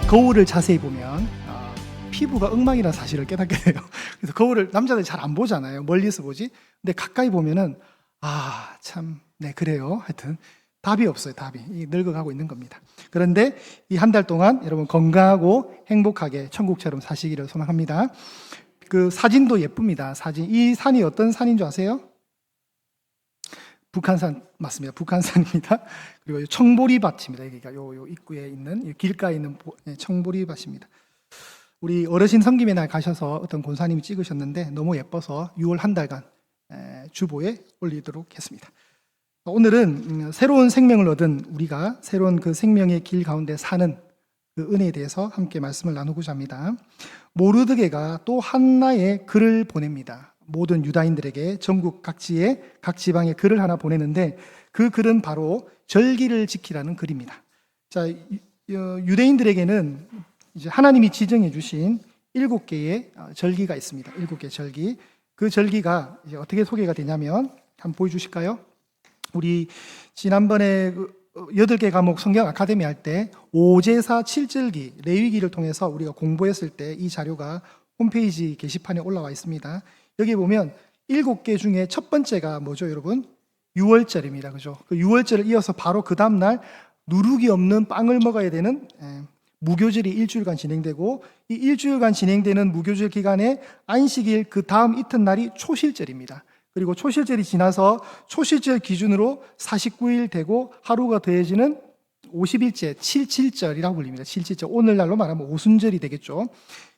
거울을 자세히 보면 피부가 엉망이라는 사실을 깨닫게 돼요. 그래서 거울을 남자들이 잘 안 보잖아요. 멀리서 보지. 근데 가까이 보면은 참, 네, 그래요. 하여튼 답이 없어요. 답이 늙어가고 있는 겁니다. 그런데 이 한 달 동안 여러분 건강하고 행복하게 천국처럼 사시기를 소망합니다. 그 사진도 예쁩니다. 사진. 이 산이 어떤 산인 줄 아세요? 북한산 맞습니다. 북한산입니다. 그리고 청보리밭입니다. 여기가 요 입구에 있는 길가에 있는 청보리밭입니다. 우리 어르신 섬김의 날 가셔서 어떤 권사님이 찍으셨는데 너무 예뻐서 6월 한 달간 주보에 올리도록 했습니다. 오늘은 새로운 생명을 얻은 우리가 새로운 그 생명의 길 가운데 사는 그 은혜에 대해서 함께 말씀을 나누고자 합니다. 모르드게가 또 하나의 글을 보냅니다. 모든 유다인들에게 전국 각지에 각 지방에 글을 하나 보내는데 그 글은 바로 절기를 지키라는 글입니다. 자, 유대인들에게는 이제 하나님이 지정해 주신 7개의 절기가 있습니다. 7개 절기. 그 절기가 이제 어떻게 소개가 되냐면 한번 보여주실까요? 우리 지난번에 8개 과목 성경 아카데미 할 때 5제사 7절기 레위기를 통해서 우리가 공부했을 때 이 자료가 홈페이지 게시판에 올라와 있습니다. 여기 보면 7개 중에 첫 번째가 뭐죠, 여러분? 6월절입니다. 그죠? 그 6월절을 이어서 바로 그 다음날 누룩이 없는 빵을 먹어야 되는 무교절이 일주일간 진행되고, 이 일주일간 진행되는 무교절 기간에 안식일 그 다음 이튿날이 초실절입니다. 그리고 초실절이 지나서 초실절 기준으로 49일 되고 하루가 더해지는 50일째 77절이라고 불립니다. 77절. 오늘날로 말하면 오순절이 되겠죠.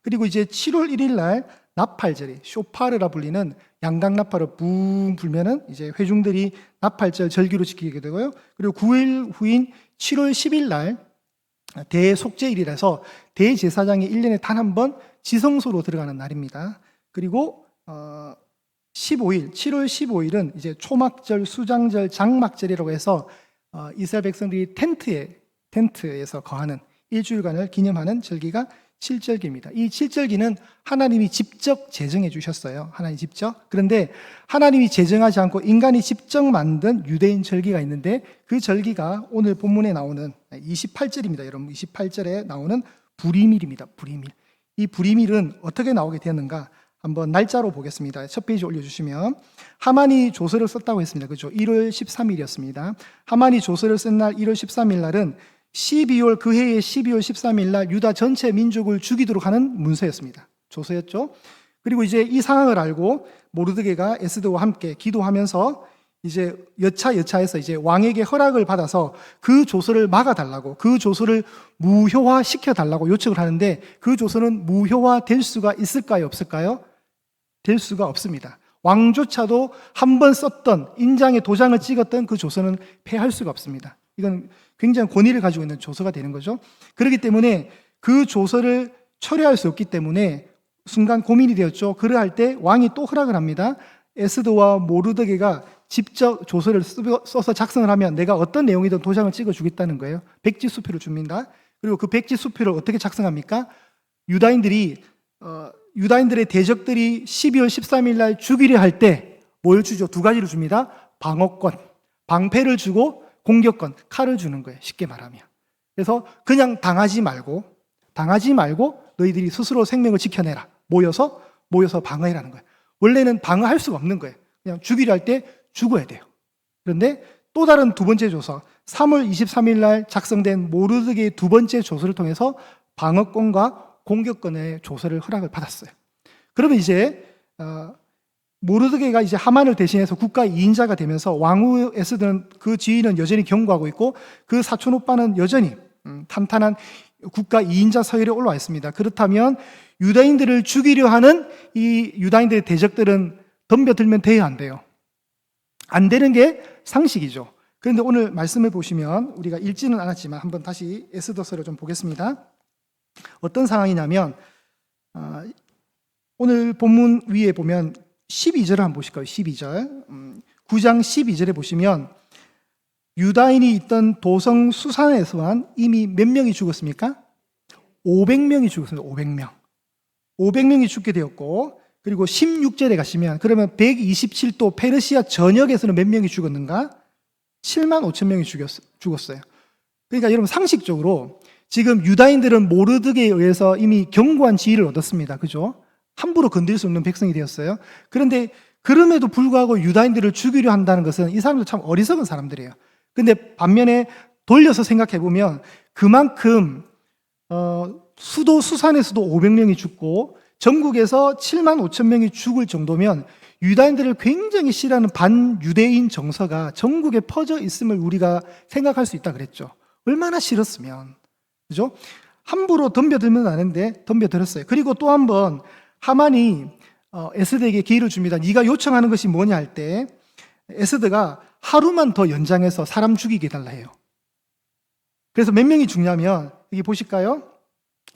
그리고 이제 7월 1일 날 나팔절이 쇼파르라 불리는 양각 나팔을 붕 불면은 이제 회중들이 나팔절 절기로 지키게 되고요. 그리고 9일 후인 7월 10일 날 대속죄일이라서 대제사장이 1년에 단 한 번 지성소로 들어가는 날입니다. 그리고 15일, 7월 15일은 이제 초막절, 수장절, 장막절이라고 해서 이스라엘 백성들이 텐트에서 거하는 일주일간을 기념하는 절기가 7절기입니다. 이 7절기는 하나님이 직접 제정해 주셨어요. 하나님 직접. 그런데 하나님이 제정하지 않고 인간이 직접 만든 유대인 절기가 있는데 그 절기가 오늘 본문에 나오는 28절입니다. 여러분 28절에 나오는 불임일입니다. 불임일. 이 불임일은 어떻게 나오게 되었는가? 한번 날짜로 보겠습니다. 첫 페이지 올려주시면 하만이 조서를 썼다고 했습니다. 그죠? 1월 13일이었습니다. 하만이 조서를 쓴 날 1월 13일 날은 12월 그 해의 12월 13일 날 유다 전체 민족을 죽이도록 하는 문서였습니다. 조서였죠. 그리고 이제 이 상황을 알고 모르드게가 에스더와 함께 기도하면서 이제 여차해서 이제 왕에게 허락을 받아서 그 조서를 막아달라고, 그 조서를 무효화 시켜달라고 요청을 하는데 그 조서는 무효화 될 수가 있을까요? 없을까요? 될 수가 없습니다. 왕조차도 한 번 썼던 인장에 도장을 찍었던 그 조서는 폐할 수가 없습니다. 이건 굉장히 권위를 가지고 있는 조서가 되는 거죠. 그렇기 때문에 그 조서를 철회할 수 없기 때문에 순간 고민이 되었죠. 그러할 때 왕이 또 허락을 합니다. 에스더와 모르드게가 직접 조서를 써서 작성을 하면 내가 어떤 내용이든 도장을 찍어주겠다는 거예요. 백지수표를 줍니다. 그리고 그 백지수표를 어떻게 작성합니까? 유다인들의 대적들이 12월 13일 날 죽이려 할 때 뭘 주죠? 2가지를 줍니다. 방어권, 방패를 주고 공격권, 칼을 주는 거예요. 쉽게 말하면. 그래서 그냥 당하지 말고 너희들이 스스로 생명을 지켜내라. 모여서 방어해라는 거예요. 원래는 방어할 수가 없는 거예요. 그냥 죽이려 할 때 죽어야 돼요. 그런데 또 다른 두 번째 조서, 3월 23일 날 작성된 모르드게의 두 번째 조서를 통해서 방어권과 공격권의 조서를 허락을 받았어요. 그러면 이제 모르드게가 이제 하만을 대신해서 국가 2인자가 되면서 왕후 에스더는 그 지위는 여전히 경고하고 있고 그 사촌 오빠는 여전히 탄탄한 국가 2인자 서열에 올라와 있습니다. 그렇다면 유다인들을 죽이려 하는 이 유다인들의 대적들은 덤벼들면 돼야 안 돼요. 안 되는 게 상식이죠. 그런데 오늘 말씀을 보시면 우리가 읽지는 않았지만 한번 다시 에스더서를 좀 보겠습니다. 어떤 상황이냐면 오늘 본문 위에 보면 12절을 한번 보실까요? 12절 9장 12절에 보시면 유다인이 있던 도성 수산에서만 이미 몇 명이 죽었습니까? 500명이 죽었습니다. 500명이 죽게 되었고, 그리고 16절에 가시면 그러면 127도 페르시아 전역에서는 몇 명이 죽었는가? 7만 5천 명이 죽었어요. 그러니까 여러분 상식적으로 지금 유다인들은 모르드게에 의해서 이미 견고한 지위를 얻었습니다. 그죠? 함부로 건드릴 수 없는 백성이 되었어요. 그런데 그럼에도 불구하고 유다인들을 죽이려 한다는 것은 이 사람들 참 어리석은 사람들이에요. 근데 반면에 돌려서 생각해 보면 그만큼 수도 수산에서도 500명이 죽고 전국에서 7만 5천 명이 죽을 정도면 유다인들을 굉장히 싫어하는 반유대인 정서가 전국에 퍼져 있음을 우리가 생각할 수 있다 그랬죠. 얼마나 싫었으면. 그죠? 함부로 덤벼들면 아는데 덤벼들었어요. 그리고 또 한 번 하만이 에스더에게 기회를 줍니다. 네가 요청하는 것이 뭐냐 할 때 에스더가 하루만 더 연장해서 사람 죽이게 해달라 해요. 그래서 몇 명이 죽냐면 여기 보실까요?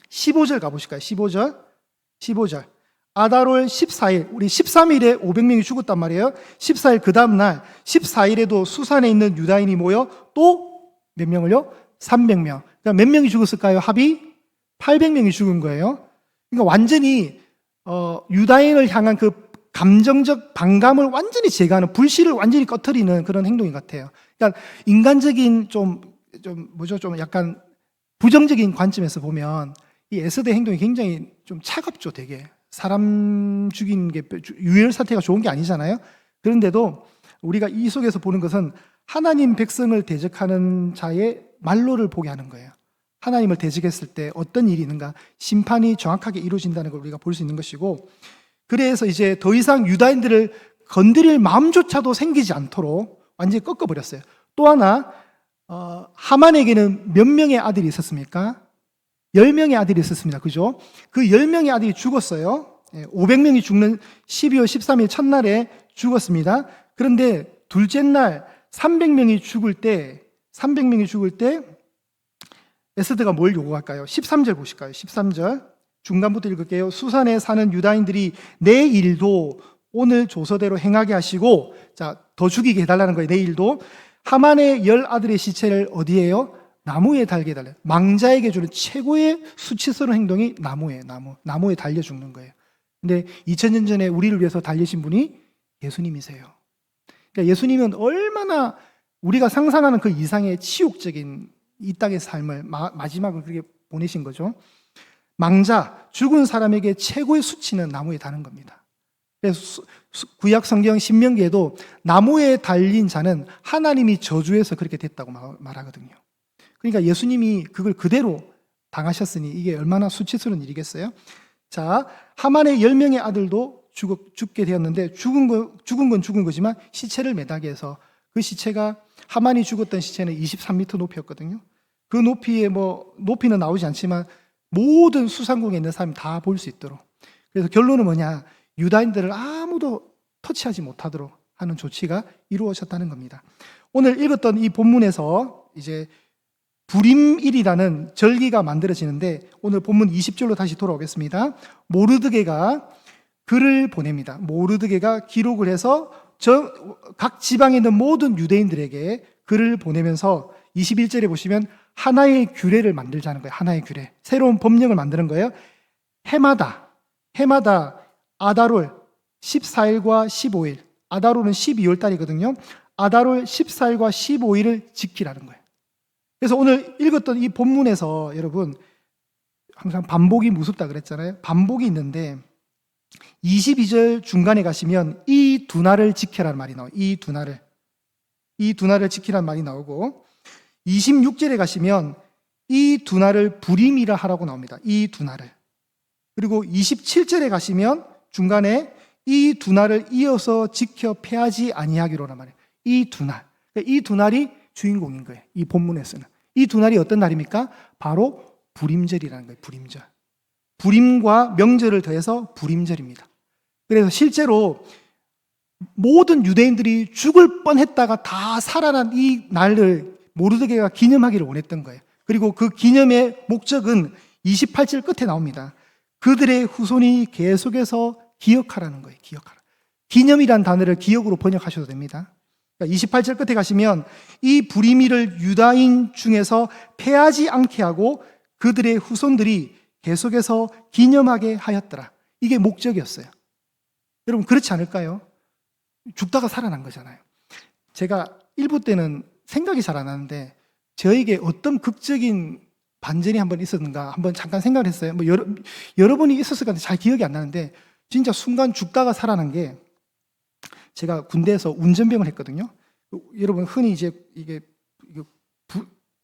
15절 가보실까요? 15절. 아달월 14일, 우리 13일에 500명이 죽었단 말이에요. 14일 그 다음날 14일에도 수산에 있는 유다인이 모여 또 몇 명을요? 300명. 그러니까 몇 명이 죽었을까요? 합이 800명이 죽은 거예요. 그러니까 완전히 유다인을 향한 그 감정적 반감을 완전히 제거하는, 불씨를 완전히 꺼트리는 그런 행동인 것 같아요. 그러니까 인간적인 좀 약간 부정적인 관점에서 보면 이 에스더 행동이 굉장히 좀 차갑죠, 되게. 사람 죽인 게 유혈 사태가 좋은 게 아니잖아요. 그런데도 우리가 이 속에서 보는 것은 하나님 백성을 대적하는 자의 말로를 보게 하는 거예요. 하나님을 대적했을 때 어떤 일이 있는가, 심판이 정확하게 이루어진다는 걸 우리가 볼 수 있는 것이고, 그래서 이제 더 이상 유다인들을 건드릴 마음조차도 생기지 않도록 완전히 꺾어버렸어요. 또 하나, 하만에게는 몇 명의 아들이 있었습니까? 10명의 아들이 있었습니다. 그죠? 그 10명의 아들이 죽었어요. 500명이 죽는 12월 13일 첫날에 죽었습니다. 그런데 둘째 날 300명이 죽을 때 에스더가 뭘 요구할까요? 13절 보실까요? 13절 중간부터 읽을게요. 수산에 사는 유다인들이 내 일도 오늘 조서대로 행하게 하시고, 자, 더 죽이게 해달라는 거예요. 내일도 하만의 10 아들의 시체를 어디에요? 나무에 달게 해달래요. 망자에게 주는 최고의 수치스러운 행동이 나무에 달려 죽는 거예요. 근데 2000년 전에 우리를 위해서 달리신 분이 예수님이세요. 그러니까 예수님은 얼마나 우리가 상상하는 그 이상의 치욕적인 이 땅의 삶을 마지막을 그렇게 보내신 거죠. 망자, 죽은 사람에게 최고의 수치는 나무에 다는 겁니다. 그래서 구약 성경 신명기에도 나무에 달린 자는 하나님이 저주해서 그렇게 됐다고 말하거든요. 그러니까 예수님이 그걸 그대로 당하셨으니 이게 얼마나 수치스러운 일이겠어요? 자, 하만의 10명의 아들도 죽게 되었는데, 죽은 건 죽은 거지만 시체를 매다게 해서 그 시체가, 하만이 죽었던 시체는 23m 높이였거든요. 그 높이는 나오지 않지만 모든 수상국에 있는 사람이 다 볼 수 있도록. 그래서 결론은 뭐냐? 유다인들을 아무도 터치하지 못하도록 하는 조치가 이루어졌다는 겁니다. 오늘 읽었던 이 본문에서 이제 부림일이라는 절기가 만들어지는데, 오늘 본문 20절로 다시 돌아오겠습니다. 모르드게가 글을 보냅니다. 모르드게가 기록을 해서 각 지방에 있는 모든 유대인들에게 글을 보내면서 21절에 보시면 하나의 규례를 만들자는 거예요. 하나의 규례. 새로운 법령을 만드는 거예요. 해마다 아달월 14일과 15일, 아달월은 12월 달이거든요. 아달월 14일과 15일을 지키라는 거예요. 그래서 오늘 읽었던 이 본문에서 여러분, 항상 반복이 무섭다 그랬잖아요. 반복이 있는데 22절 중간에 가시면 이 두 날을 지켜라는 말이 나와요. 이 두 날을 지키라는 말이 나오고, 26절에 가시면 이 두 날을 불임이라 하라고 나옵니다. 이 두 날을. 그리고 27절에 가시면 중간에 이 두 날을 이어서 지켜 패하지 아니하기로란 말이에요. 이 두 날. 이 두 날이 주인공인 거예요. 이 본문에서는. 이 두 날이 어떤 날입니까? 바로 불임절이라는 거예요. 불임절. 불임과 명절을 더해서 불임절입니다. 그래서 실제로 모든 유대인들이 죽을 뻔했다가 다 살아난 이 날을 모르드게가 기념하기를 원했던 거예요. 그리고 그 기념의 목적은 28절 끝에 나옵니다. 그들의 후손이 계속해서 기억하라는 거예요. 기억하라. 기념이란 단어를 기억으로 번역하셔도 됩니다. 28절 끝에 가시면 이 불임일을 유다인 중에서 패하지 않게 하고 그들의 후손들이 계속해서 기념하게 하였더라. 이게 목적이었어요. 여러분, 그렇지 않을까요? 죽다가 살아난 거잖아요. 제가 일부 때는 생각이 잘 안 나는데 저에게 어떤 극적인 반전이 한번 있었는가 한번 잠깐 생각을 했어요. 뭐 여러 번이 있었을 것 같은데 잘 기억이 안 나는데 진짜 순간 죽다가 살아난 게 제가 군대에서 운전병을 했거든요. 여러분 흔히 이제 이게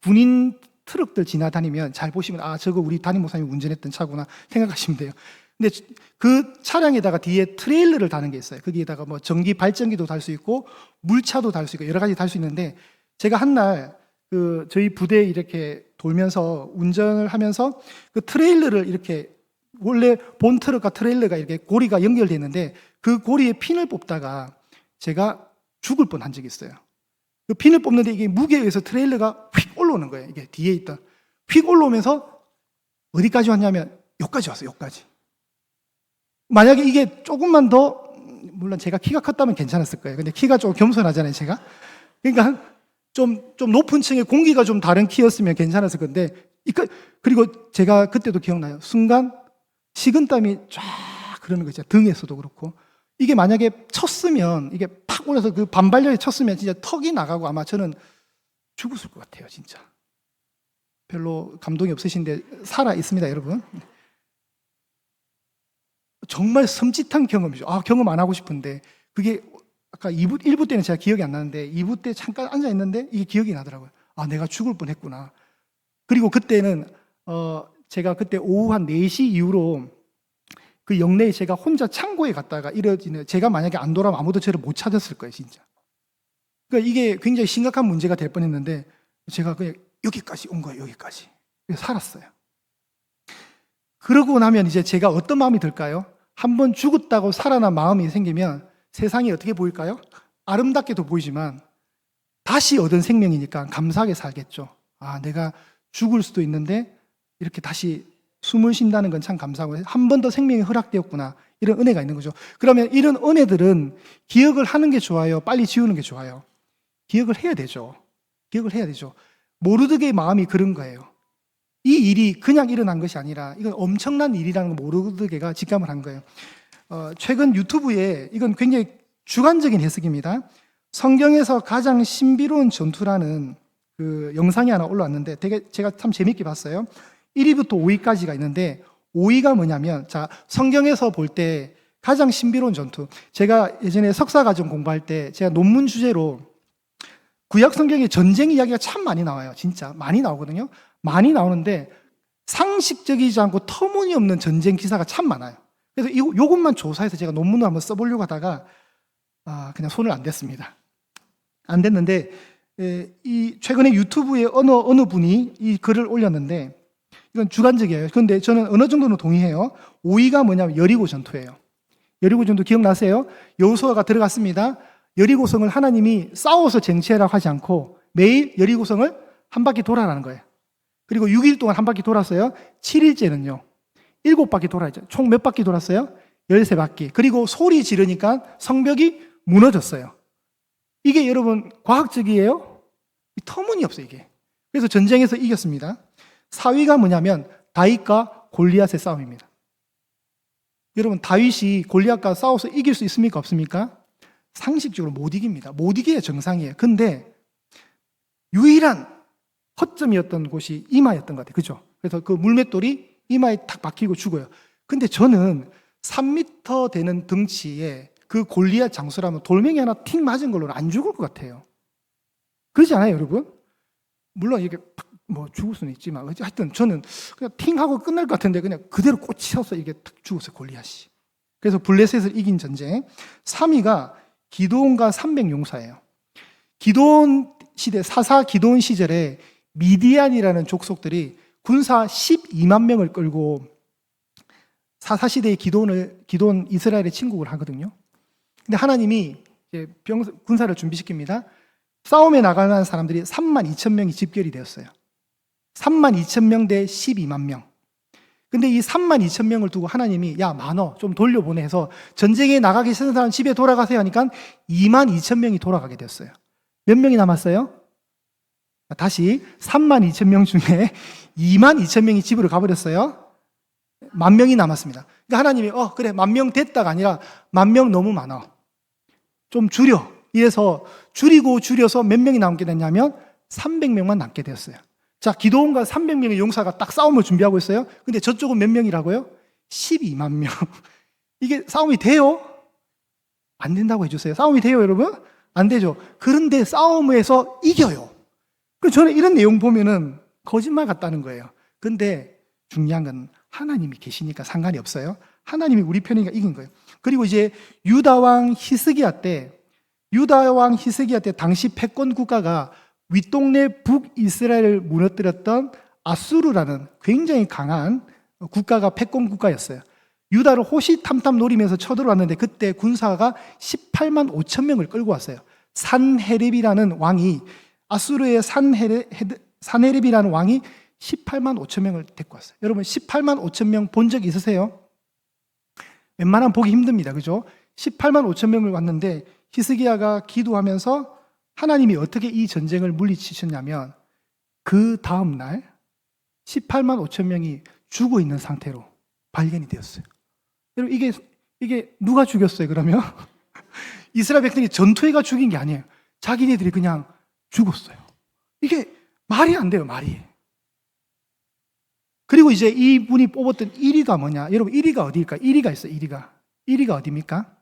군인 트럭들 지나다니면 잘 보시면 아 저거 우리 담임 목사님이 운전했던 차구나 생각하시면 돼요. 근데 그 차량에다가 뒤에 트레일러를 다는 게 있어요. 거기에다가 뭐 전기 발전기도 달 수 있고 물차도 달 수 있고 여러 가지 달 수 있는데 제가 한날 저희 부대에 이렇게 돌면서 운전을 하면서 그 트레일러를 이렇게 원래 본 트럭과 트레일러가 이렇게 고리가 연결되어 있는데 그 고리에 핀을 뽑다가 제가 죽을 뻔한 적이 있어요. 그 핀을 뽑는데 이게 무게에 의해서 트레일러가 휙 올라오는 거예요. 이게 뒤에 있던 휙 올라오면서 어디까지 왔냐면 여기까지 왔어요. 여기까지. 만약에 이게 조금만 더 물론 제가 키가 컸다면 괜찮았을 거예요. 근데 키가 좀 겸손하잖아요, 제가. 그러니까 좀 높은 층에 공기가 좀 다른 키였으면 괜찮았을 건데 그리고 제가 그때도 기억나요. 순간 식은땀이 쫙 흐르는 거죠. 등에서도 그렇고. 이게 만약에 쳤으면 이게 팍 올라서 그 반발력에 쳤으면 진짜 턱이 나가고 아마 저는 죽었을 것 같아요, 진짜. 별로 감동이 없으신데 살아 있습니다, 여러분. 정말 섬찟한 경험이죠. 경험 안 하고 싶은데 그게 아까 1부 때는 제가 기억이 안 나는데 2부 때 잠깐 앉아 있는데 이게 기억이 나더라고요. 내가 죽을 뻔했구나. 그리고 그때는 제가 그때 오후 한 4시 이후로 그 영내에 제가 혼자 창고에 갔다가 이뤄지는 제가 만약에 안 돌아오면 아무도 저를 못 찾았을 거예요, 진짜. 그러니까 이게 굉장히 심각한 문제가 될 뻔했는데 제가 그냥 여기까지 온 거예요, 여기까지. 그래서 살았어요. 그러고 나면 이제 제가 어떤 마음이 들까요? 한번 죽었다고 살아난 마음이 생기면 세상이 어떻게 보일까요? 아름답게도 보이지만 다시 얻은 생명이니까 감사하게 살겠죠. 내가 죽을 수도 있는데 이렇게 다시 숨을 쉰다는 건 참 감사하고 한 번 더 생명이 허락되었구나. 이런 은혜가 있는 거죠. 그러면 이런 은혜들은 기억을 하는 게 좋아요? 빨리 지우는 게 좋아요? 기억을 해야 되죠. 기억을 해야 되죠. 모르드게의 마음이 그런 거예요. 이 일이 그냥 일어난 것이 아니라 이건 엄청난 일이라는 걸 모르드게가 직감을 한 거예요. 최근 유튜브에 이건 굉장히 주관적인 해석입니다. 성경에서 가장 신비로운 전투라는 그 영상이 하나 올라왔는데 되게 제가 참 재밌게 봤어요. 1위부터 5위까지가 있는데 5위가 뭐냐면 성경에서 볼 때 가장 신비로운 전투. 제가 예전에 석사과정 공부할 때 제가 논문 주제로 구약 성경에 전쟁 이야기가 참 많이 나와요. 진짜 많이 나오거든요. 많이 나오는데 상식적이지 않고 터무니없는 전쟁 기사가 참 많아요. 그래서 이것만 조사해서 제가 논문을 한번 써보려고 하다가 그냥 손을 안 댔습니다. 안 됐는데 최근에 유튜브에 어느 분이 이 글을 올렸는데 이건 주관적이에요. 그런데 저는 어느 정도는 동의해요. 5위가 뭐냐면 여리고 전투예요. 여리고 전투 기억나세요? 여호수아가 들어갔습니다. 여리고성을 하나님이 싸워서 쟁취하라고 하지 않고 매일 여리고성을 한 바퀴 돌아라는 거예요. 그리고 6일 동안 한 바퀴 돌았어요. 7일째는요. 7바퀴 돌아야죠. 총 몇 바퀴 돌았어요? 13바퀴. 그리고 소리 지르니까 성벽이 무너졌어요. 이게 여러분 과학적이에요? 터무니없어요, 이게. 그래서 전쟁에서 이겼습니다. 4위가 뭐냐면 다윗과 골리앗의 싸움입니다. 여러분 다윗이 골리앗과 싸워서 이길 수 있습니까? 없습니까? 상식적으로 못 이깁니다. 못 이겨야 정상이에요. 근데 유일한 허점이었던 곳이 이마였던 것 같아요. 그죠? 그래서 그 물맷돌이 이마에 탁 박히고 죽어요. 근데 저는 3m 되는 덩치에 그 골리앗 장수라면 돌멩이 하나 틱 맞은 걸로는 안 죽을 것 같아요. 그러지 않아요, 여러분? 물론 이게 죽을 수는 있지만 하여튼 저는 그냥 팅 하고 끝날 것 같은데 그냥 그대로 꽂혀서 이게 탁 죽었어요, 골리앗이. 그래서 블레셋을 이긴 전쟁. 3위가 기드온과 300용사예요. 기드온 시대, 사사 기드온 시절에 미디안이라는 족속들이 군사 12만 명을 끌고 사사 시대의 기드온 이스라엘에 침국을 하거든요. 근데 하나님이 이제 군사를 준비시킵니다. 싸움에 나가는 사람들이 3만 2천 명이 집결이 되었어요. 3만 2천 명 대 12만 명. 근데 이 3만 2천 명을 두고 하나님이 많어 좀 돌려보내 해서 전쟁에 나가기 싫은 사람 집에 돌아가세요 하니까 2만 2천 명이 돌아가게 됐어요. 몇 명이 남았어요? 다시 3만 2천 명 중에 2만 2천 명이 집으로 가버렸어요. 10,000명이 남았습니다. 그러니까 하나님이 그래 10,000명 됐다가 아니라 10,000명 너무 많아. 좀 줄여. 이래서 줄여서 몇 명이 남게 됐냐면 300명만 남게 되었어요. 자, 기드온과 300명의 용사가 딱 싸움을 준비하고 있어요. 근데 저쪽은 몇 명이라고요? 12만 명. 이게 싸움이 돼요? 안 된다고 해주세요. 싸움이 돼요, 여러분? 안 되죠. 그런데 싸움에서 이겨요. 그래서 저는 이런 내용 보면은 거짓말 같다는 거예요. 근데 중요한 건 하나님이 계시니까 상관이 없어요. 하나님이 우리 편이니까 이긴 거예요. 그리고 이제 유다왕 히스기야 때 당시 패권 국가가 윗동네 북이스라엘을 무너뜨렸던 아수르라는 굉장히 강한 국가가 패권 국가였어요. 유다를 호시탐탐 노리면서 쳐들어왔는데 그때 군사가 18만 5천 명을 끌고 왔어요. 산헤립이라는 왕이, 아수르의 산헤립이라는 왕이 18만 5천 명을 데리고 왔어요. 여러분 18만 5천 명 본 적 있으세요? 웬만하면 보기 힘듭니다. 그죠? 18만 5천 명을 왔는데 히스기야가 기도하면서 하나님이 어떻게 이 전쟁을 물리치셨냐면 그 다음 날 18만 5천 명이 죽어 있는 상태로 발견이 되었어요. 여러분 이게 누가 죽였어요 그러면? 이스라엘 백성이 전투해가 죽인 게 아니에요. 자기네들이 그냥 죽었어요. 이게 말이 안 돼요, 말이. 그리고 이제 이분이 뽑았던 1위가 뭐냐? 여러분 1위가 어디일까? 1위가 있어요, 1위가. 1위가 어디입니까?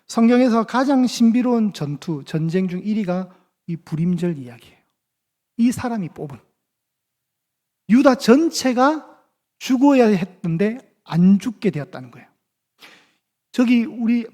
성경에서 가장 신비로운 전쟁 중 1위가 이 불임절 이야기예요. 이 사람이 뽑은. 유다 전체가 죽어야 했는데 안 죽게 되었다는 거예요.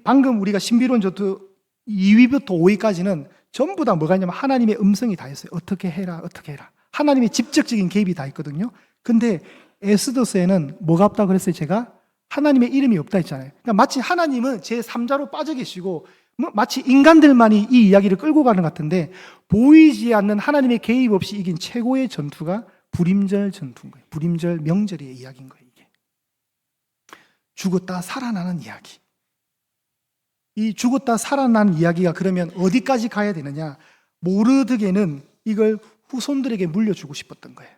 방금 우리가 신비로운 전투 2위부터 5위까지는 전부 다 뭐가 있냐면 하나님의 음성이 다 있어요. 어떻게 해라, 어떻게 해라. 하나님의 직접적인 개입이 다 있거든요. 근데 에스더스에는 뭐가 없다고 그랬어요, 제가? 하나님의 이름이 없다 했잖아요. 그러니까 마치 하나님은 제3자로 빠져 계시고 마치 인간들만이 이 이야기를 끌고 가는 것 같은데 보이지 않는 하나님의 개입 없이 이긴 최고의 전투가 불임절 전투인 거예요. 불임절 명절의 이야기인 거예요, 이게. 죽었다 살아나는 이야기. 이 죽었다 살아난 이야기가 그러면 어디까지 가야 되느냐? 모르드게는 이걸 후손들에게 물려주고 싶었던 거예요.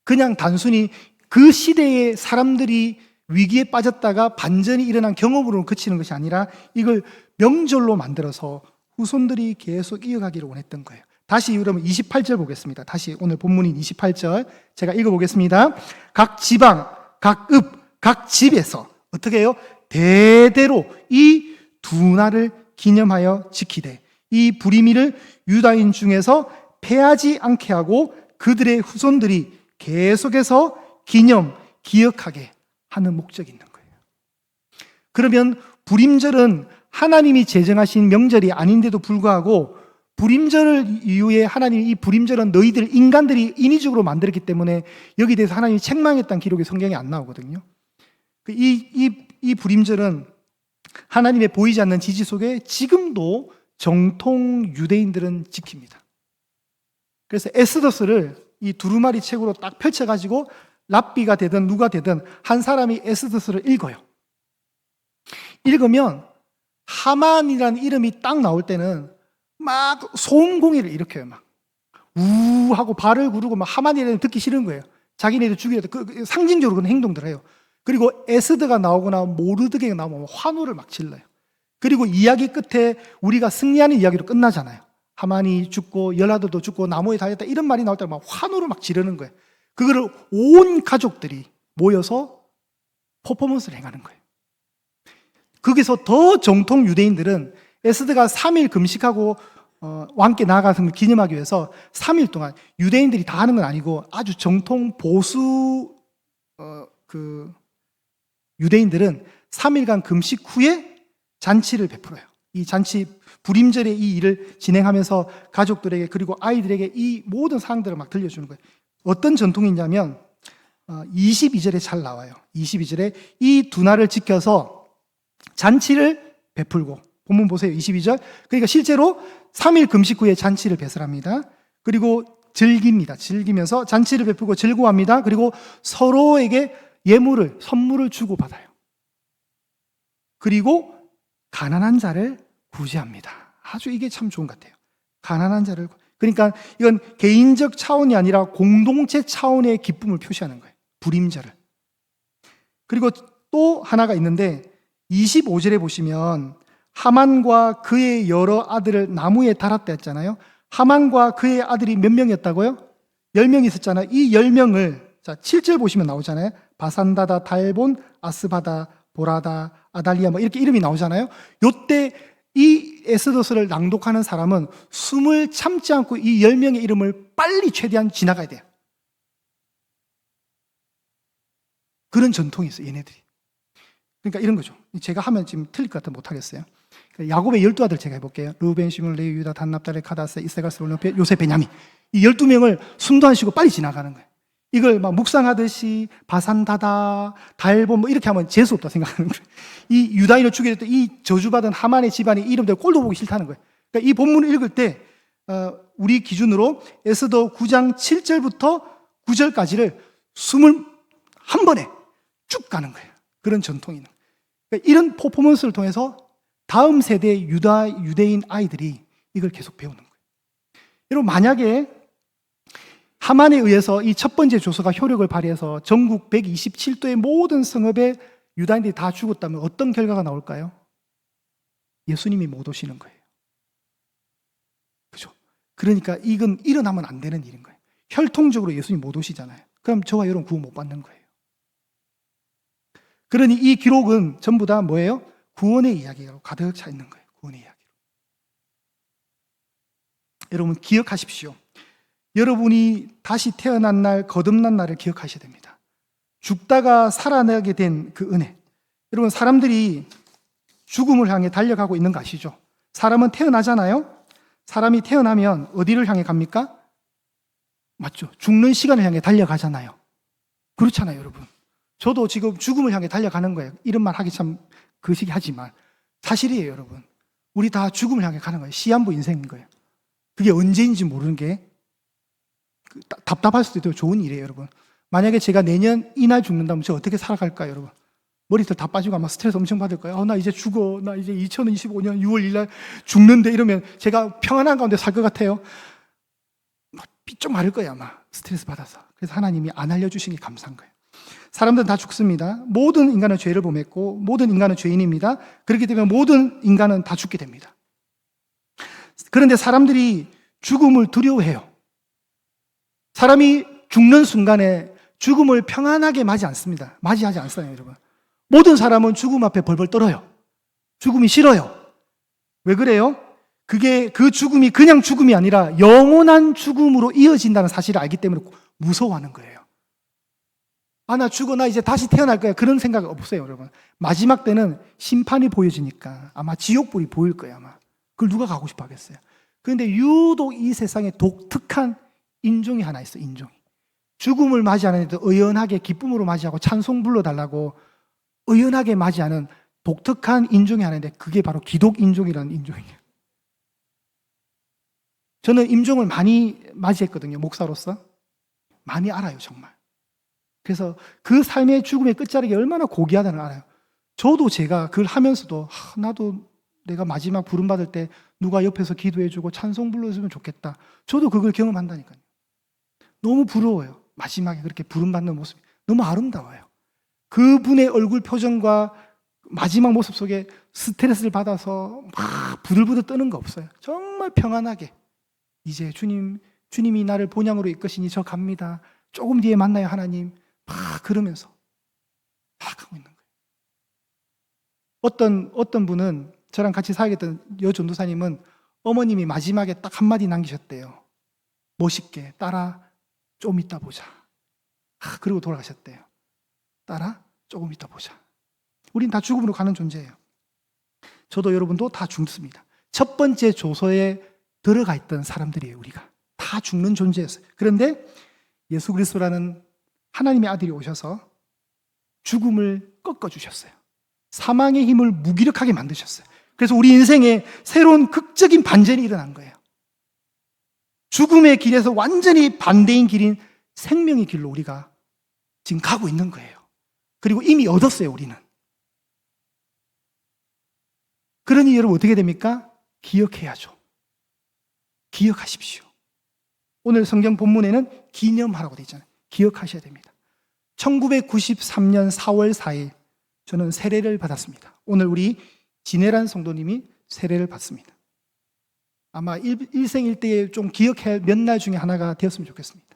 그냥 단순히 그 시대의 사람들이 위기에 빠졌다가 반전이 일어난 경험으로 그치는 것이 아니라 이걸 명절로 만들어서 후손들이 계속 이어가기를 원했던 거예요. 다시 여러분 28절 보겠습니다. 다시 오늘 본문인 28절 제가 읽어보겠습니다. 각 지방, 각 읍, 각 집에서 어떻게 해요? 대대로 이 두 날을 기념하여 지키되 이 불임일을 유다인 중에서 패하지 않게 하고 그들의 후손들이 계속해서 기억하게 하는 목적이 있는 거예요. 그러면 불임절은 하나님이 제정하신 명절이 아닌데도 불구하고 불임절 이후에 하나님이 이 불임절은 너희들 인간들이 인위적으로 만들었기 때문에 여기에 대해서 하나님이 책망했다는 기록이 성경에 안 나오거든요. 이 불임절은 하나님의 보이지 않는 지지 속에 지금도 정통 유대인들은 지킵니다. 그래서 에스더스를 이 두루마리 책으로 딱 펼쳐가지고 랍비가 되든 누가 되든 한 사람이 에스더스를 읽어요. 읽으면 하만이라는 이름이 딱 나올 때는 막 소음공해를 일으켜요. 막 우 하고 발을 구르고 막 하만이라는 듣기 싫은 거예요. 자기네들 죽이려다 상징적으로 그런 행동들을 해요. 그리고 에스더가 나오거나 모르드게가 나오면 환호를 막 질러요. 그리고 이야기 끝에 우리가 승리하는 이야기로 끝나잖아요. 하만이 죽고 열하도도 죽고 나무에 달렸다 이런 말이 나올 때 막 환호를 막 지르는 거예요. 그거를 온 가족들이 모여서 퍼포먼스를 행하는 거예요. 거기서 더 정통 유대인들은 에스더가 3일 금식하고 왕께 나아가서 기념하기 위해서 3일 동안 유대인들이 다 하는 건 아니고 아주 정통 보수 유대인들은 3일간 금식 후에 잔치를 베풀어요. 이 잔치 불임절에 이 일을 진행하면서 가족들에게 그리고 아이들에게 이 모든 사항들을 막 들려주는 거예요. 어떤 전통이 있냐면 22절에 잘 나와요. 22절에 이 두 날을 지켜서 잔치를 베풀고 본문 보세요. 22절. 그러니까 실제로 3일 금식 후에 잔치를 배설합니다. 그리고 즐깁니다. 즐기면서 잔치를 베풀고 즐거워합니다. 그리고 서로에게 선물을 주고받아요. 그리고 가난한 자를 구제합니다. 아주 이게 참 좋은 것 같아요. 가난한 자를. 그러니까 이건 개인적 차원이 아니라 공동체 차원의 기쁨을 표시하는 거예요. 불임절을. 그리고 또 하나가 있는데 25절에 보시면 하만과 그의 여러 아들을 나무에 달았다 했잖아요. 하만과 그의 아들이 몇 명이었다고요? 10명이 있었잖아요. 이 10명을 자 7절 보시면 나오잖아요. 바산다다, 달본, 아스바다, 보라다, 아달리아 뭐 이렇게 이름이 나오잖아요. 요때 이 에스더스를 낭독하는 사람은 숨을 참지 않고 이 10명의 이름을 빨리 최대한 지나가야 돼요. 그런 전통이 있어요, 얘네들이. 그러니까 이런 거죠. 제가 하면 지금 틀릴 것 같아 못하겠어요. 야곱의 12아들 제가 해볼게요. 루벤, 시몬, 레위, 유다, 단, 납달리, 가다스, 이세갈, 스불론, 요셉, 베냐민. 이 12명을 숨도 안 쉬고 빨리 지나가는 거예요. 이걸 막 묵상하듯이 바산다다, 달본 뭐 이렇게 하면 재수 없다 생각하는 거예요. 이 유다인을 죽이려 했던 이 저주받은 하만의 집안의 이름들 꼴도 보기 싫다는 거예요. 그러니까 이 본문을 읽을 때 우리 기준으로 에스더 9장 7절부터 9절까지를 숨을 한 번에 쭉 가는 거예요. 그런 전통이 있는 거예요. 그러니까 이런 퍼포먼스를 통해서 다음 세대의 유대인 아이들이 이걸 계속 배우는 거예요. 여러분, 만약에 하만에 의해서 이 첫 번째 조서가 효력을 발휘해서 전국 127도의 모든 성읍에 유다인들이 다 죽었다면 어떤 결과가 나올까요? 예수님이 못 오시는 거예요. 그죠? 그러니까 이건 일어나면 안 되는 일인 거예요. 혈통적으로 예수님이 못 오시잖아요. 그럼 저와 여러분 구원 못 받는 거예요. 그러니 이 기록은 전부 다 뭐예요? 구원의 이야기로 가득 차 있는 거예요. 구원의 이야기로. 여러분 기억하십시오. 여러분이 다시 태어난 날, 거듭난 날을 기억하셔야 됩니다. 죽다가 살아나게 된 그 은혜. 여러분, 사람들이 죽음을 향해 달려가고 있는 거 아시죠? 사람은 태어나잖아요? 사람이 태어나면 어디를 향해 갑니까? 맞죠? 죽는 시간을 향해 달려가잖아요. 그렇잖아요, 여러분. 저도 지금 죽음을 향해 달려가는 거예요. 이런 말 하기 참 거시기하지만 사실이에요, 여러분. 우리 다 죽음을 향해 가는 거예요. 시한부 인생인 거예요. 그게 언제인지 모르는 게 답답할 수도 있고 좋은 일이에요, 여러분. 만약에 제가 내년 이날 죽는다면 저 어떻게 살아갈까요, 여러분? 머리털 다 빠지고 아마 스트레스 엄청 받을 거예요. 나 이제 죽어. 나 이제 2025년 6월 1일 날 죽는데 이러면 제가 평안한 가운데 살 것 같아요. 삐쩍 마를 거예요, 아마. 스트레스 받아서. 그래서 하나님이 안 알려주시니 감사한 거예요. 사람들은 다 죽습니다. 모든 인간은 죄를 범했고 모든 인간은 죄인입니다. 그렇기 때문에 모든 인간은 다 죽게 됩니다. 그런데 사람들이 죽음을 두려워해요. 사람이 죽는 순간에 죽음을 평안하게 맞이하지 않습니다, 여러분. 모든 사람은 죽음 앞에 벌벌 떨어요. 죽음이 싫어요. 왜 그래요? 그 죽음이 그냥 죽음이 아니라 영원한 죽음으로 이어진다는 사실을 알기 때문에 무서워하는 거예요. 나 죽어, 나 이제 다시 태어날 거야. 그런 생각 없어요, 여러분. 마지막 때는 심판이 보여지니까 아마 지옥불이 보일 거예요, 아마. 그걸 누가 가고 싶어 하겠어요? 그런데 유독 이 세상에 독특한 인종이 하나 있어요, 인종이. 죽음을 맞이하는 애도 의연하게 기쁨으로 맞이하고 찬송 불러달라고 의연하게 맞이하는 독특한 인종이 하나 있는데 그게 바로 기독인종이라는 인종이에요. 저는 인종을 많이 맞이했거든요, 목사로서. 많이 알아요, 정말. 그래서 그 삶의 죽음의 끝자락이 얼마나 고귀하다는 걸 알아요. 저도 제가 그걸 하면서도 나도 내가 마지막 부름받을 때 누가 옆에서 기도해주고 찬송 불러주면 좋겠다. 저도 그걸 경험한다니까요. 너무 부러워요. 마지막에 그렇게 부름받는 모습이 너무 아름다워요. 그분의 얼굴 표정과 마지막 모습 속에 스트레스를 받아서 막 부들부들 떠는 거 없어요. 정말 평안하게 이제 주님이 나를 본향으로 이끄시니 저 갑니다. 조금 뒤에 만나요, 하나님. 막 그러면서 막 하고 있는 거예요. 어떤 분은 저랑 같이 살겠던 여전도사님은 어머님이 마지막에 딱 한마디 남기셨대요. 멋있게 딸아 좀 이따 보자. 그리고 돌아가셨대요. 딸아 조금 이따 보자. 우린 다 죽음으로 가는 존재예요. 저도 여러분도 다 죽습니다. 첫 번째 조서에 들어가 있던 사람들이에요. 우리가 다 죽는 존재였어요. 그런데 예수 그리스도라는 하나님의 아들이 오셔서 죽음을 꺾어주셨어요. 사망의 힘을 무기력하게 만드셨어요. 그래서 우리 인생에 새로운 극적인 반전이 일어난 거예요. 죽음의 길에서 완전히 반대인 길인 생명의 길로 우리가 지금 가고 있는 거예요. 그리고 이미 얻었어요, 우리는. 그러니 여러분 어떻게 됩니까? 기억해야죠. 기억하십시오. 오늘 성경 본문에는 기념하라고 되어 있잖아요. 기억하셔야 됩니다. 1993년 4월 4일 저는 세례를 받았습니다. 오늘 우리 진해란 성도님이 세례를 받습니다. 아마 일생일대에 좀 기억할 몇 날 중에 하나가 되었으면 좋겠습니다.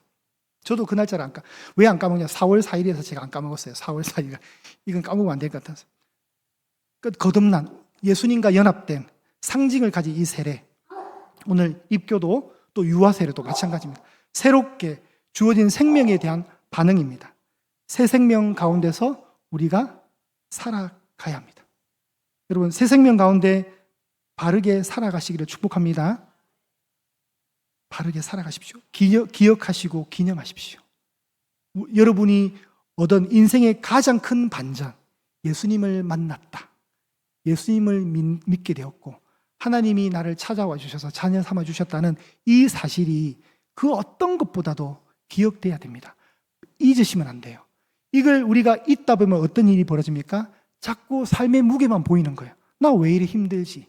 저도 그 날짜를 왜 안 까먹냐? 4월 4일에서 제가 안 까먹었어요. 4월 4일. 이건 까먹으면 안 될 것 같아서. 거듭난 예수님과 연합된 상징을 가진 이 세례. 오늘 입교도 또 유아 세례도 마찬가지입니다. 새롭게 주어진 생명에 대한 반응입니다. 새 생명 가운데서 우리가 살아가야 합니다. 여러분, 새 생명 가운데 바르게 살아가시기를 축복합니다. 바르게 살아가십시오. 기억하시고 기념하십시오. 여러분이 얻은 인생의 가장 큰 반전, 예수님을 만났다. 예수님을 믿게 되었고 하나님이 나를 찾아와 주셔서 자녀 삼아 주셨다는 이 사실이 그 어떤 것보다도 기억돼야 됩니다. 잊으시면 안 돼요. 이걸 우리가 잊다 보면 어떤 일이 벌어집니까? 자꾸 삶의 무게만 보이는 거예요. 나 왜 이래 힘들지?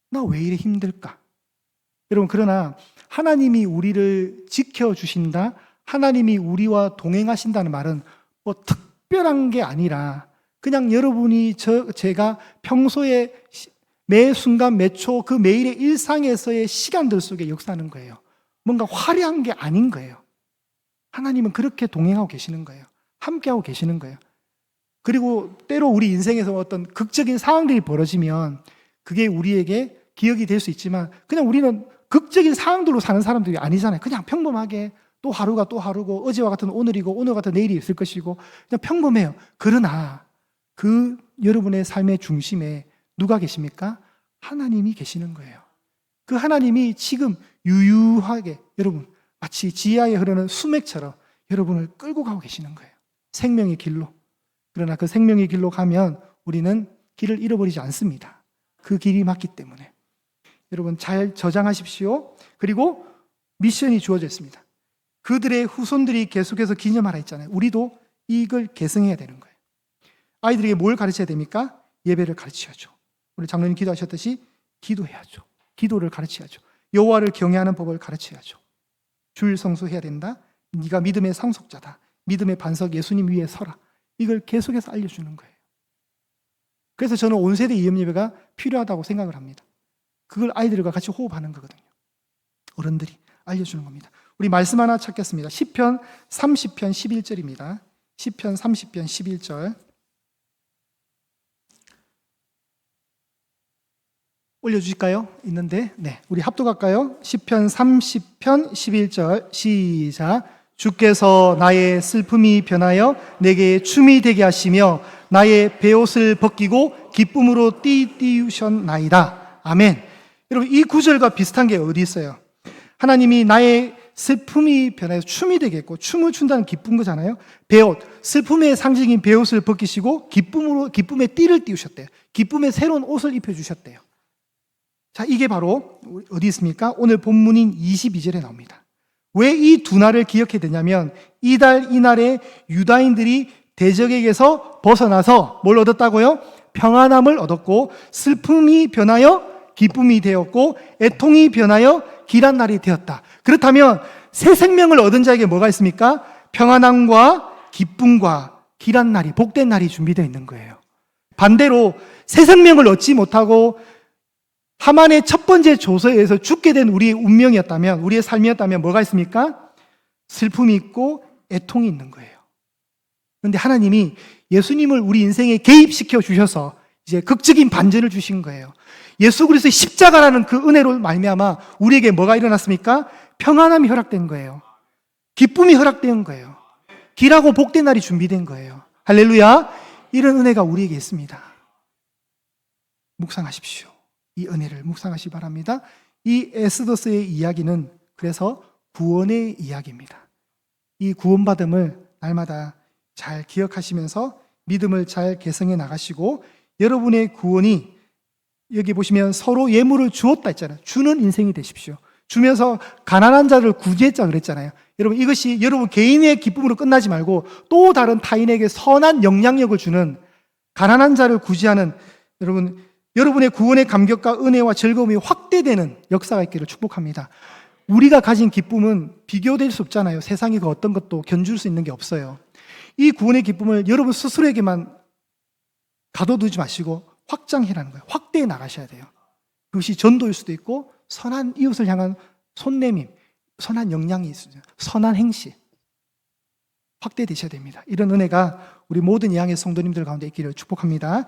나 왜 이래 힘들까? 여러분, 그러나 하나님이 우리를 지켜주신다, 하나님이 우리와 동행하신다는 말은 뭐 특별한 게 아니라 그냥 여러분이 제가 평소에 매 순간 매 초 그 매일의 일상에서의 시간들 속에 역사하는 거예요. 뭔가 화려한 게 아닌 거예요. 하나님은 그렇게 동행하고 계시는 거예요. 함께하고 계시는 거예요. 그리고 때로 우리 인생에서 어떤 극적인 상황들이 벌어지면 그게 우리에게 기억이 될 수 있지만 그냥 우리는 극적인 상황들로 사는 사람들이 아니잖아요. 그냥 평범하게 또 하루가 또 하루고 어제와 같은 오늘이고 오늘 같은 내일이 있을 것이고 그냥 평범해요. 그러나 그 여러분의 삶의 중심에 누가 계십니까? 하나님이 계시는 거예요. 그 하나님이 지금 유유하게 여러분 마치 지하에 흐르는 수맥처럼 여러분을 끌고 가고 계시는 거예요. 생명의 길로. 그러나 그 생명의 길로 가면 우리는 길을 잃어버리지 않습니다. 그 길이 맞기 때문에. 여러분 잘 저장하십시오. 그리고 미션이 주어져 있습니다. 그들의 후손들이 계속해서 기념하라 했잖아요. 우리도 이걸 계승해야 되는 거예요. 아이들에게 뭘 가르쳐야 됩니까? 예배를 가르쳐야죠. 우리 장로님 기도하셨듯이 기도해야죠. 기도를 가르쳐야죠. 여호와를 경외하는 법을 가르쳐야죠. 주일 성수해야 된다. 네가 믿음의 상속자다. 믿음의 반석 예수님 위에 서라. 이걸 계속해서 알려주는 거예요. 그래서 저는 온 세대 이음 예배가 필요하다고 생각을 합니다. 그걸 아이들과 같이 호흡하는 거거든요. 어른들이 알려주는 겁니다. 우리 말씀 하나 찾겠습니다. 시편 30편 11절입니다. 시편 30편 11절 올려주실까요? 있는데 네, 우리 합독할까요? 시편 30편 11절 시작. 주께서 나의 슬픔이 변하여 내게 춤이 되게 하시며 나의 베옷을 벗기고 기쁨으로 띠띠우셨나이다. 아멘. 여러분 이 구절과 비슷한 게 어디 있어요? 하나님이 나의 슬픔이 변해서 춤이 되게 했고 춤을 춘다는 기쁜 거잖아요. 베옷, 슬픔의 상징인 베옷을 벗기시고 기쁨의 띠를 띄우셨대요. 기쁨의 새로운 옷을 입혀주셨대요. 자, 이게 바로 어디 있습니까? 오늘 본문인 22절에 나옵니다. 왜 이 두 날을 기억해야 되냐면 이달 이날에 유다인들이 대적에게서 벗어나서 뭘 얻었다고요? 평안함을 얻었고 슬픔이 변하여 기쁨이 되었고 애통이 변하여 길한 날이 되었다. 그렇다면 새 생명을 얻은 자에게 뭐가 있습니까? 평안함과 기쁨과 길한 날이, 복된 날이 준비되어 있는 거예요. 반대로 새 생명을 얻지 못하고 하만의 첫 번째 조서에 의해서 죽게 된 우리의 운명이었다면, 우리의 삶이었다면 뭐가 있습니까? 슬픔이 있고 애통이 있는 거예요. 그런데 하나님이 예수님을 우리 인생에 개입시켜 주셔서 이제 극적인 반전을 주신 거예요. 예수 그리스도의 십자가라는 그 은혜로 말미암아 우리에게 뭐가 일어났습니까? 평안함이 허락된 거예요. 기쁨이 허락된 거예요. 길하고 복된 날이 준비된 거예요. 할렐루야. 이런 은혜가 우리에게 있습니다. 묵상하십시오. 이 은혜를 묵상하시기 바랍니다. 이 에스더스의 이야기는 그래서 구원의 이야기입니다. 이 구원받음을 날마다 잘 기억하시면서 믿음을 잘 개성해 나가시고 여러분의 구원이 여기 보시면 서로 예물을 주었다 했잖아요. 주는 인생이 되십시오. 주면서 가난한 자를 구제했자 그랬잖아요. 여러분 이것이 여러분 개인의 기쁨으로 끝나지 말고 또 다른 타인에게 선한 영향력을 주는 가난한 자를 구제하는 여러분의 구원의 감격과 은혜와 즐거움이 확대되는 역사가 있기를 축복합니다. 우리가 가진 기쁨은 비교될 수 없잖아요. 세상에 그 어떤 것도 견줄 수 있는 게 없어요. 이 구원의 기쁨을 여러분 스스로에게만 가둬두지 마시고 확장해라는 거예요. 확대해 나가셔야 돼요. 그것이 전도일 수도 있고 선한 이웃을 향한 손내밈, 선한 영향이 있어요. 선한 행실. 확대되셔야 됩니다. 이런 은혜가 우리 모든 양의 성도님들 가운데 있기를 축복합니다.